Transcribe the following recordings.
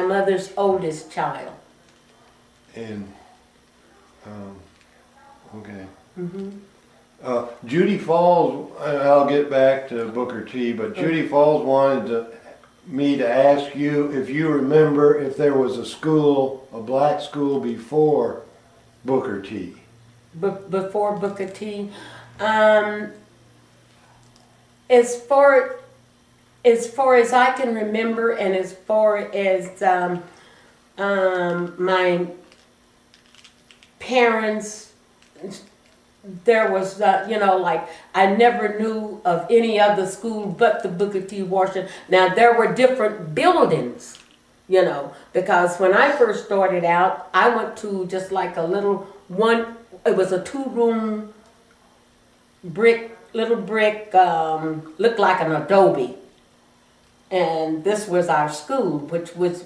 mother's oldest child. And, okay. Mm-hmm. Judy Falls, I'll get back to Booker T, but Judy Falls wanted me to ask you if you remember if there was a school, a black school before Booker T. Before Booker T. As far as I can remember, and as far as my parents, there was, like, I never knew of any other school but the Booker T. Washington. Now, there were different buildings, because when I first started out, I went to just like a little one, it was a 2-room little brick, looked like an adobe. And this was our school, which was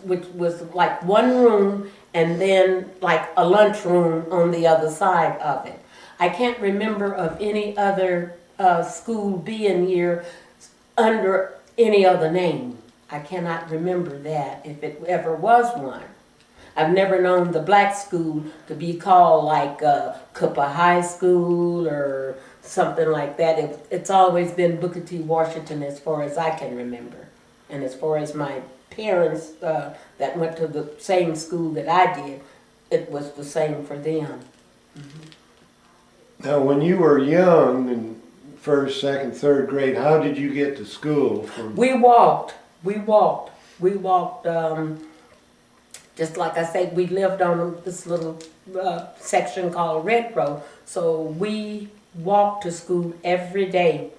like one room and then like a lunchroom on the other side of it. I can't remember of any other school being here under any other name. I cannot remember that, if it ever was one. I've never known the black school to be called like Cooper High School or something like that. It's always been Booker T. Washington as far as I can remember. And as far as my parents that went to the same school that I did, it was the same for them. Mm-hmm. Now, when you were young, in first, second, third grade, how did you get to school? We walked. Just like I said, we lived on this little section called Red Road. So we walked to school every day.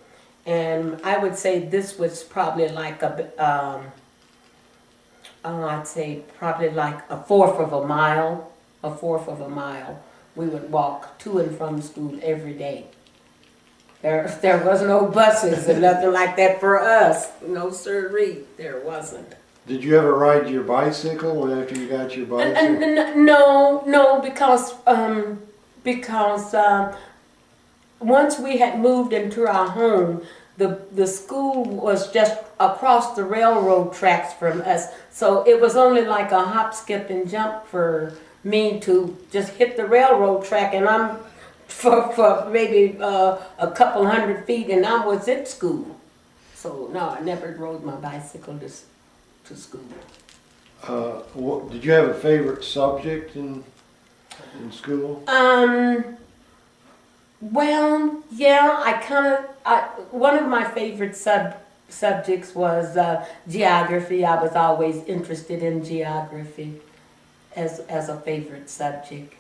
And I would say this was probably like I'd say probably like a fourth of a mile. We would walk to and from school every day. There was no buses or nothing like that for us. No sirree, there wasn't. Did you ever ride your bicycle after you got your bicycle? No, because once we had moved into our home, the school was just across the railroad tracks from us. So it was only like a hop, skip, and jump for me to just hit the railroad track, and I'm for maybe a couple hundred feet, and I was at school. So no, I never rode my bicycle to school. Did you have a favorite subject in school? Well, yeah, one of my favorite subjects was geography. I was always interested in geography as a favorite subject.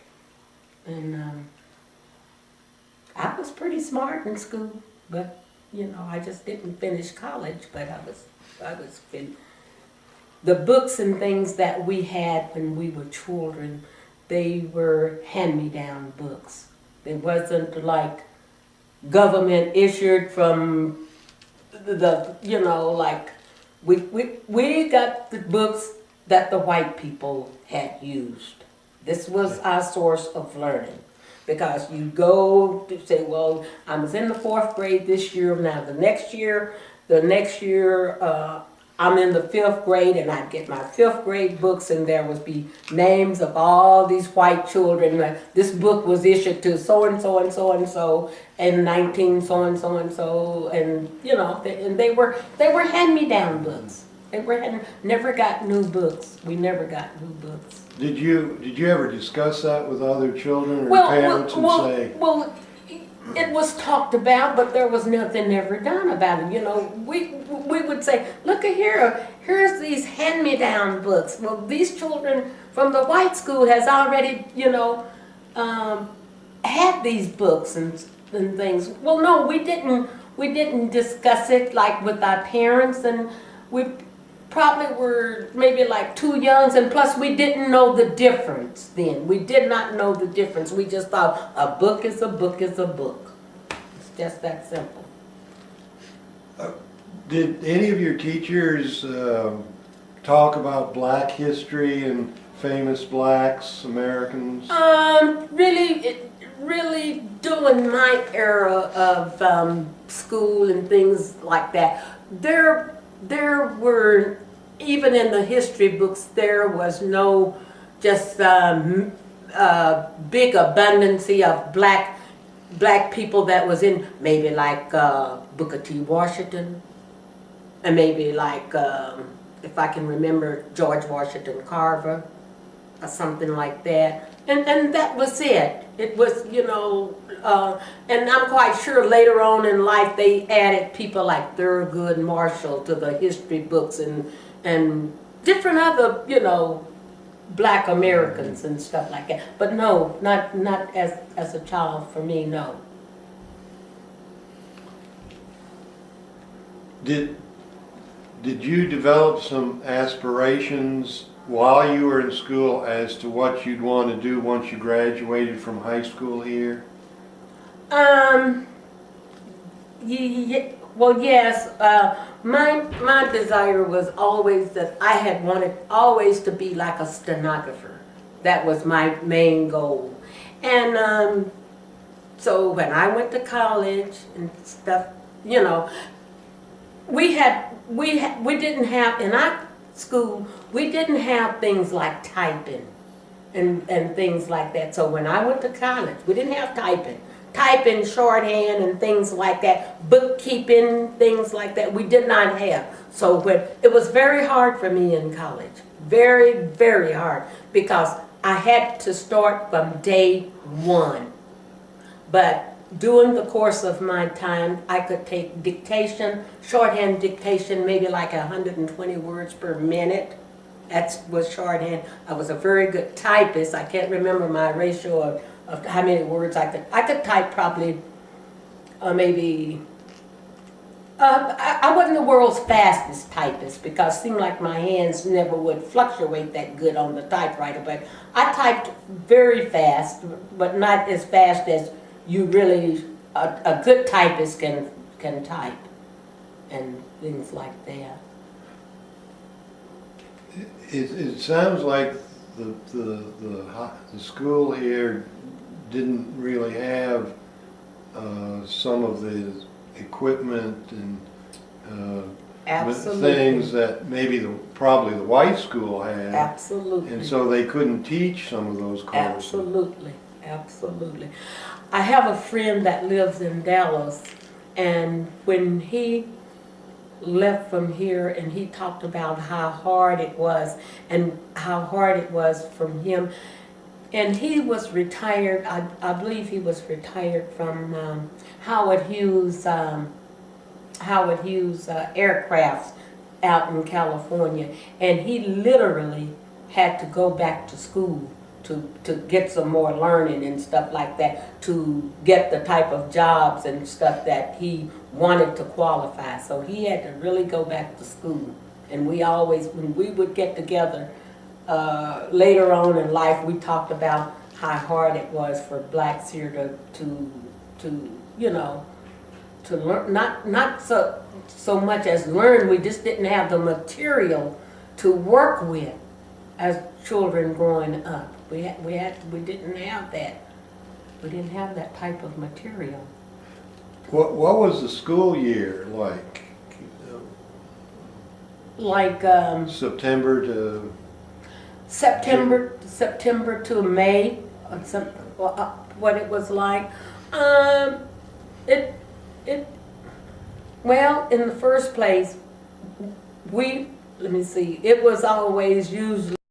And I was pretty smart in school, but I just didn't finish college, but I was the books and things that we had when we were children, they were hand-me-down books. It wasn't like government issued from like we got the books that the white people had used. This was our source of learning. Because you go to say, well, I was in the 4th grade this year. Now the next year, I'm in the 5th grade, and I'd get my 5th grade books, and there would be names of all these white children. This book was issued to so and so and so and so, and 19 so and so and so, and and they were hand-me-down books. Never got new books. We never got new books. Did you ever discuss that with other children or parents and say? Well, it was talked about, but there was nothing ever done about it. We would say, look at here's these hand-me-down books. Well, these children from the white school has already, had these books and things. Well, no, we didn't discuss it like with our parents, and we probably were maybe like too young, and plus we didn't know the difference then. We did not know the difference. We just thought a book is a book is a book. It's just that simple. Did any of your teachers talk about black history and famous blacks, Americans? Really during my era of school and things like that, there were even in the history books, there was no just big abundance of black people that was in, maybe like Booker T. Washington, and maybe like, if I can remember, George Washington Carver, or something like that. And that was it. It was, you know, and I'm quite sure later on in life they added people like Thurgood Marshall to the history books and different other, you know, black Americans and stuff like that. But no, not as a child for me, no. Did you develop some aspirations while you were in school as to what you'd want to do once you graduated from high school here? Well, yes. My desire was always that I had wanted always to be like a stenographer. That was my main goal. And so when I went to college and stuff, you know, we didn't have in our school, we didn't have things like typing and things like that. So when I went to college, we didn't have typing, shorthand and things like that, bookkeeping, things like that, we did not have. So it was very hard for me in college, very, very hard, because I had to start from day one. But during the course of my time, I could take dictation, shorthand dictation, maybe like 120 words per minute. That was shorthand. I was a very good typist. I can't remember my ratio of how many words I could type probably maybe, I wasn't the world's fastest typist because it seemed like my hands never would fluctuate that good on the typewriter, but I typed very fast, but not as fast as you really, a good typist can type and things like that. It sounds like the school here didn't really have some of the equipment and things that maybe probably the white school had. Absolutely. And so they couldn't teach some of those courses. Absolutely, absolutely. I have a friend that lives in Dallas, and when he left from here and he talked about how hard it was and how hard it was from him, and he was retired, I believe he was retired from Howard Hughes aircrafts out in California, and he literally had to go back to school to get some more learning and stuff like that, to get the type of jobs and stuff that he wanted to qualify. So he had to really go back to school. And we always, when we would get together later on in life, we talked about how hard it was for blacks here to you know, to learn, not so much as learn. We just didn't have the material to work with as children growing up. We didn't have that. We didn't have that type of material. What was the school year like? Like September to September to May, or some, what it was like. Well, in the first place, let me see, it was always usually